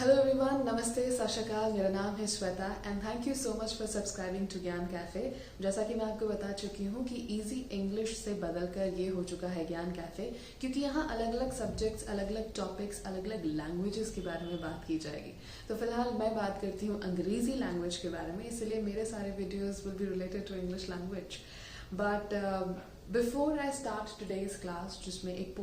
Hello everyone, नमस्ते, सत श्री अकाल। मेरा नाम है Shweta and thank you so much for subscribing to Gyan cafe. जैसा कि मैं आपको बता चुकी हूँ कि इजी इंग्लिश से बदलकर ये हो चुका है ज्ञान कैफे, क्योंकि यहाँ अलग अलग सब्जेक्ट्स, अलग अलग टॉपिक्स, अलग अलग लैंग्वेजेस के बारे में बात की जाएगी। तो फिलहाल मैं बात करती हूँ अंग्रेजी लैंग्वेज के बारे में, इसलिए मेरे सारे videos will be related to English language. But before I start today's class, जिसमें एक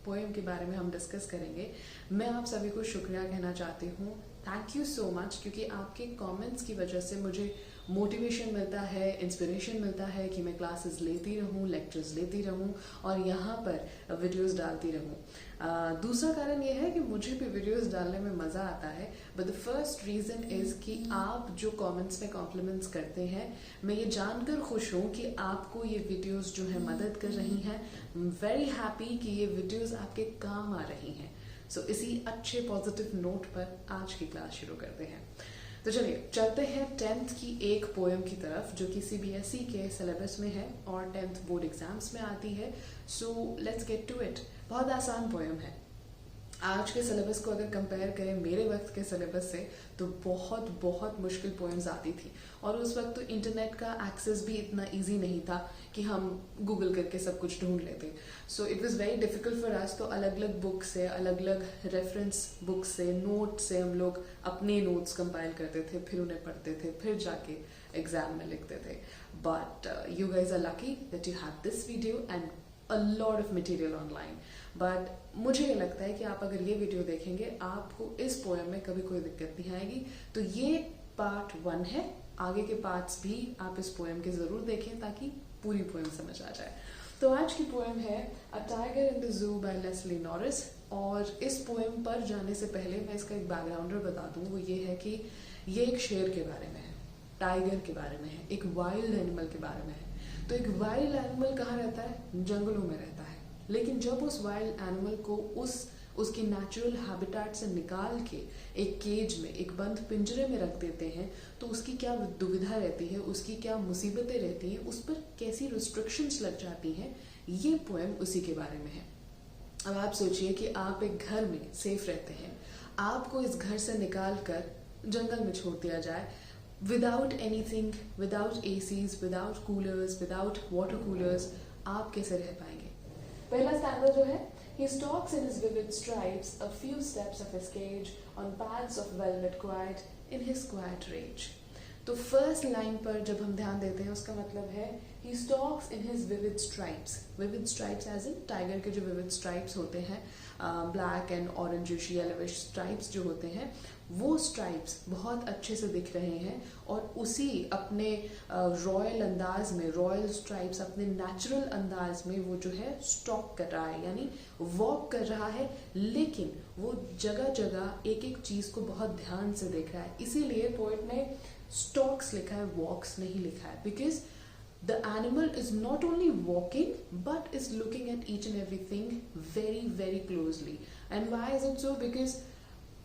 पोएम के बारे में हम डिस्कस करेंगे, मैं आप सभी को शुक्रिया कहना चाहती हूँ। थैंक यू सो मच, क्योंकि आपके कमेंट्स की वजह से मुझे मोटिवेशन मिलता है, इंस्पिरेशन मिलता है कि मैं क्लासेस लेती रहूँ, लेक्चर्स लेती रहूँ और यहाँ पर वीडियोस डालती रहूँ। दूसरा कारण ये है कि मुझे भी वीडियोस डालने में मज़ा आता है। But the first reason is कि आप जो कमेंट्स में कॉम्प्लीमेंट्स करते हैं, मैं ये जानकर खुश हूँ कि आपको ये वीडियोस जो है मदद कर रही हैं। वेरी हैप्पी कि ये वीडियोस आपके काम आ रही हैं। सो इसी अच्छे पॉजिटिव नोट पर आज की क्लास शुरू करते हैं। तो चलिए चलते हैं 10th की एक पोएम की तरफ, जो कि CBSE के सिलेबस में है और 10th बोर्ड एग्जाम्स में आती है। So let's get to it. बहुत आसान पोएम है। आज के सिलेबस को अगर कंपेयर करें मेरे वक्त के सिलेबस से, तो बहुत बहुत मुश्किल पोएम्स आती थी। और उस वक्त तो इंटरनेट का एक्सेस भी इतना इजी नहीं था कि हम गूगल करके सब कुछ ढूंढ लेते। So it was very difficult for us. तो अलग अलग बुक से, अलग अलग रेफरेंस बुक से, नोट से हम लोग अपने नोट्स कंपाइल करते थे, फिर उन्हें पढ़ते थे, फिर जाके एग्जाम में लिखते थे। But you guys are lucky that you have this video and a lot of material online. But मुझे ये लगता है कि आप अगर ये वीडियो देखेंगे, आपको इस पोएम में कभी कोई दिक्कत नहीं आएगी। तो ये पार्ट 1 है। आगे के पार्ट्स भी आप इस पोएम के जरूर देखें ताकि पूरी पोएम समझ आ जाए। तो आज की पोएम है a tiger in the zoo by Leslie Norris. और इस पोएम पर जाने से पहले मैं इसका एक बैकग्राउंडर बता दूं। वो ये है कि ये एक शेर के बारे में है, टाइगर के बारे में है, एक वाइल्ड एनिमल के बारे में है। तो एक वाइल्ड एनिमल कहाँ रहता है? जंगलों में रहता है। लेकिन जब उस वाइल्ड एनिमल को उसकी नेचुरल हैबिटेट से निकाल के एक केज में, एक बंद पिंजरे में रख देते हैं, तो उसकी क्या दुविधा रहती है, उसकी क्या मुसीबतें रहती हैं, उस पर कैसी रिस्ट्रिक्शंस लग जाती हैं, ये पोएम उसी के बारे में है। अब आप सोचिए कि आप एक घर में सेफ रहते हैं, आपको इस घर से निकाल कर जंगल में छोड़ दिया जाए, without anything, without ACs, without coolers, without water coolers, आप कैसे रह पाएंगे? पहला स्टैंडर्ड जो है, he stalks in his vivid stripes a few steps of his cage on pads of velvet quiet in his quiet rage. तो first line पर जब हम ध्यान देते हैं, उसका मतलब है he stalks in his vivid stripes. vivid stripes as in tiger के जो vivid stripes होते हैं, black and orangish yellowish stripes जो होते हैं, वो स्ट्राइप्स बहुत अच्छे से दिख रहे हैं। और उसी अपने रॉयल अंदाज में, रॉयल स्ट्राइप्स अपने नेचुरल अंदाज में वो जो है स्टॉक कर रहा है, यानी वॉक कर रहा है। लेकिन वो जगह जगह एक एक चीज को बहुत ध्यान से देख रहा है। इसीलिए पोएट ने स्टॉक्स लिखा है, वॉक्स नहीं लिखा है, because the animal is not only walking but is looking at each and everything very very closely. And why is it so? Because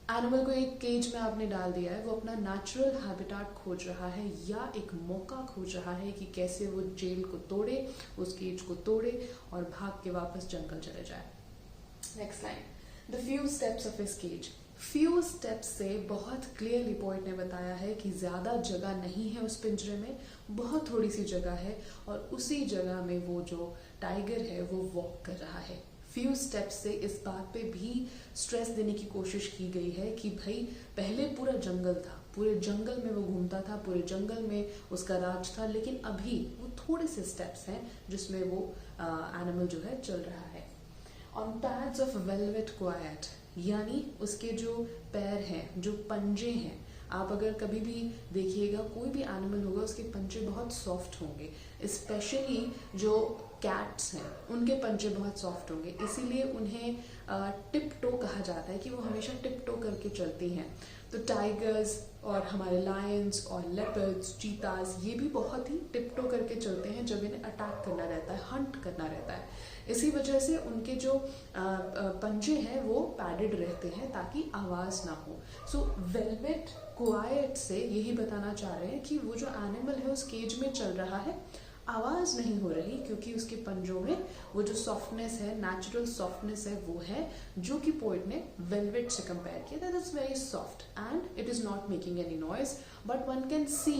animal को एक केज में आपने डाल दिया है, वो अपना नेचुरल हैबिटेट खोज रहा है या एक मौका खोज रहा है कि कैसे वो जेल को तोड़े, उस केज को तोड़े और भाग के वापस जंगल चले जाए। Next line, the few steps of his cage. Few steps से बहुत क्लियरली पोएट ने बताया है कि ज्यादा जगह नहीं है उस पिंजरे में, बहुत थोड़ी सी जगह है और उसी जगह में वो जो टाइगर है वो वॉक कर रहा है। फ्यू स्टेप्स से इस बात पे भी स्ट्रेस देने की कोशिश की गई है कि भाई पहले पूरा जंगल था, पूरे जंगल में वो घूमता था, पूरे जंगल में उसका राज था, लेकिन अभी वो थोड़े से स्टेप्स हैं जिसमें वो एनिमल जो है चल रहा है। On pads of velvet quite, यानी उसके जो पैर हैं, जो पंजे हैं, आप अगर कभी भी देखिएगा कोई भी एनिमल होगा उसके पंजे बहुत सॉफ्ट होंगे। स्पेशली जो कैट्स हैं उनके पंजे बहुत सॉफ्ट होंगे, इसीलिए उन्हें टिप टो कहा जाता है कि वो हमेशा टिप टो करके चलती हैं। तो टाइगर्स और हमारे लायंस और लेपर्ड्स, चीताज, ये भी बहुत ही टिप टो करके चलते हैं जब इन्हें अटैक करना रहता है, हंट करना रहता है। इसी वजह से उनके जो पंजे हैं वो पैडेड रहते हैं ताकि आवाज ना हो। सो वेलवेट क्वाइट से यही बताना चाह रहे हैं कि वो जो एनिमल है उस केज में चल रहा है, आवाज नहीं हो रही क्योंकि उसके पंजों में वो जो सॉफ्टनेस है, नेचुरल सॉफ्टनेस है, वो है जो कि पोइट ने वेलवेट से कंपेयर किया। That is very soft and it is not making any noise, but one can see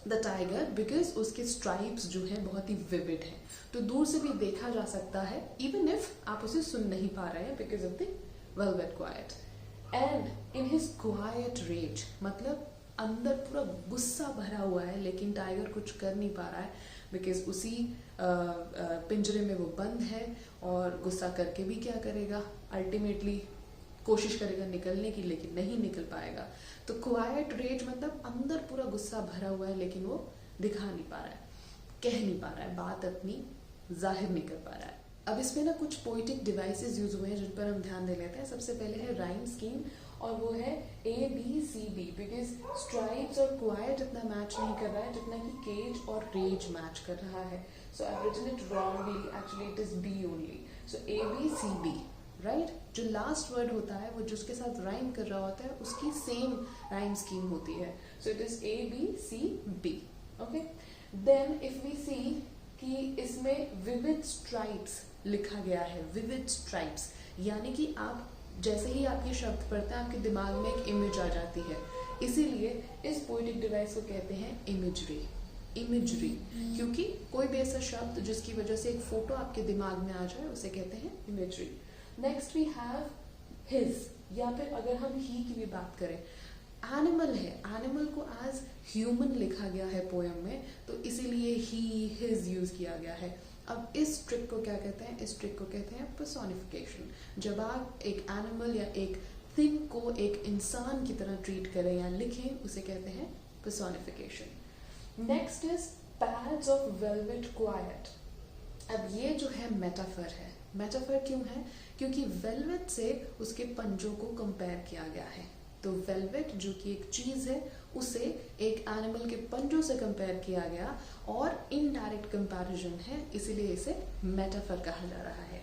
the tiger because उसके स्ट्राइप्स जो है बहुत ही विविड है, तो दूर से भी देखा जा सकता है इवन इफ आप उसे सुन नहीं पा रहे हैं because of the velvet quiet. And in his quiet rage, मतलब अंदर पूरा गुस्सा भरा हुआ है लेकिन टाइगर कुछ कर नहीं पा रहा है बिकॉज उसी पिंजरे में वो बंद है, और गुस्सा करके भी क्या करेगा, अल्टीमेटली कोशिश करेगा निकलने की लेकिन नहीं निकल पाएगा। तो क्वाइट रेज मतलब अंदर पूरा गुस्सा भरा हुआ है लेकिन वो दिखा नहीं पा रहा है, कह नहीं पा रहा है, बात अपनी जाहिर नहीं कर पा रहा है। अब इसमें ना कुछ पोइटिक डिवाइसेस यूज हुए हैं जिन पर हम ध्यान दे लेते हैं। सबसे पहले है राइम स्कीम, और वो है ABCB, बिकॉज स्ट्राइप्स और क्वाइट इतना मैच नहीं कर रहा है जितना कि केज और रेज मैच कर रहा है। So I written it wrongly, actually it is B only. So ABCB, right? जो लास्ट वर्ड होता है वो जिसके साथ राइम कर रहा होता है उसकी सेम राइम स्कीम होती है। So it is ABCB, okay. Then if we see कि इसमें विविड स्ट्राइप्स लिखा गया है, विविड स्ट्राइप्स, यानी कि आप जैसे ही आप ये शब्द पढ़ते हैं आपके दिमाग में एक इमेज आ जाती है, इसीलिए इस पोएटिक डिवाइस को कहते हैं इमेजरी। इमेजरी, क्योंकि कोई भी ऐसा शब्द जिसकी वजह से एक फोटो आपके दिमाग में आ जाए उसे कहते हैं imagery. Next we have his, या फिर अगर हम ही की भी बात करें, एनिमल है, एनिमल को एज ह्यूमन लिखा गया है पोएम में, तो इसीलिए ही हिज यूज किया गया है। अब इस ट्रिक को क्या कहते हैं? इस ट्रिक को कहते हैं पर्सोनिफिकेशन। जब आप एक एनिमल या एक थिंग को एक इंसान की तरह ट्रीट करें या लिखें उसे कहते हैं personification. Next is pads of velvet quite. अब ये जो है मेटाफर है। मेटाफर क्यों है? क्योंकि वेलवेट से उसके पंजों को कंपेयर किया गया है। तो वेलवेट जो कि एक चीज है उसे एक एनिमल के पंजों से कंपेयर किया गया और इनडायरेक्ट कंपैरिजन है, इसीलिए इसे मेटाफर कहा जा रहा है।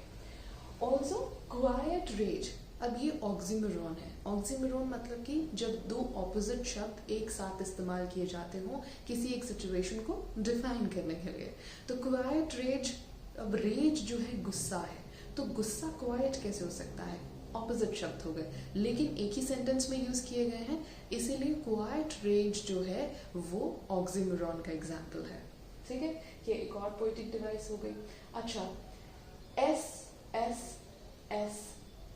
ऑल्सो क्वाइट रेज, अब ये ऑक्सीमोरॉन है। ऑक्सीमोरॉन मतलब कि जब दो ऑपोजिट शब्द एक साथ इस्तेमाल किए जाते हों किसी एक सिचुएशन को डिफाइन करने के लिए। तो क्वाइट रेज, अब रेज जो है गुस्सा है, तो गुस्सा क्वाइट कैसे हो सकता है? ऑपोजिट शब्द हो गए लेकिन एक ही सेंटेंस में यूज किए गए हैं, इसीलिए क्वाइट रेज जो है वो ऑक्सीमोरॉन का एग्जाम्पल है। ठीक है, ये एक और पोएटिक डिवाइस हो गई। अच्छा, S S S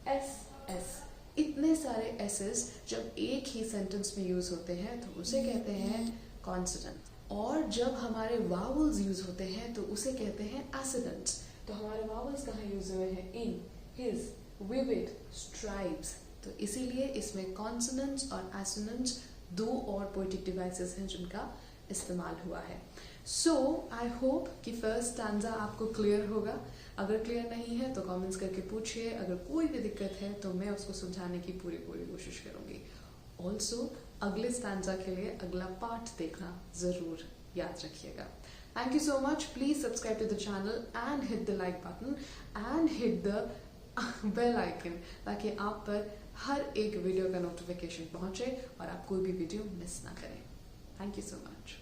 S S, इतने सारे एसेस जब एक ही सेंटेंस में यूज होते हैं तो उसे कहते हैं कॉन्सोनेंट, और जब हमारे वावल्स यूज होते हैं तो उसे कहते हैं एसिडेंट्स। तो हमारे वावल्स कहाँ यूज हुए हैं? इन, हिज, विविड, स्ट्राइप्स। तो इसीलिए इसमें कॉन्सोनेंट्स और एसोनेंट्स दो और पोएटिक डिवाइसेस हैं जिनका इस्तेमाल हुआ है। सो आई होप कि फर्स्ट स्टैंजा आपको क्लियर होगा। अगर क्लियर नहीं है तो कमेंट्स करके पूछिए, अगर कोई भी दिक्कत है तो मैं उसको सुलझाने की पूरी कोशिश करूंगी। ऑल्सो अगले स्टैंजा के लिए अगला पार्ट देखना जरूर याद रखिएगा। Thank you so much. Please subscribe to the channel and hit the like button and hit the bell icon, ताकि आप पर हर एक वीडियो का नोटिफिकेशन पहुंचे और आप कोई भी वीडियो मिस ना करें। Thank you so much.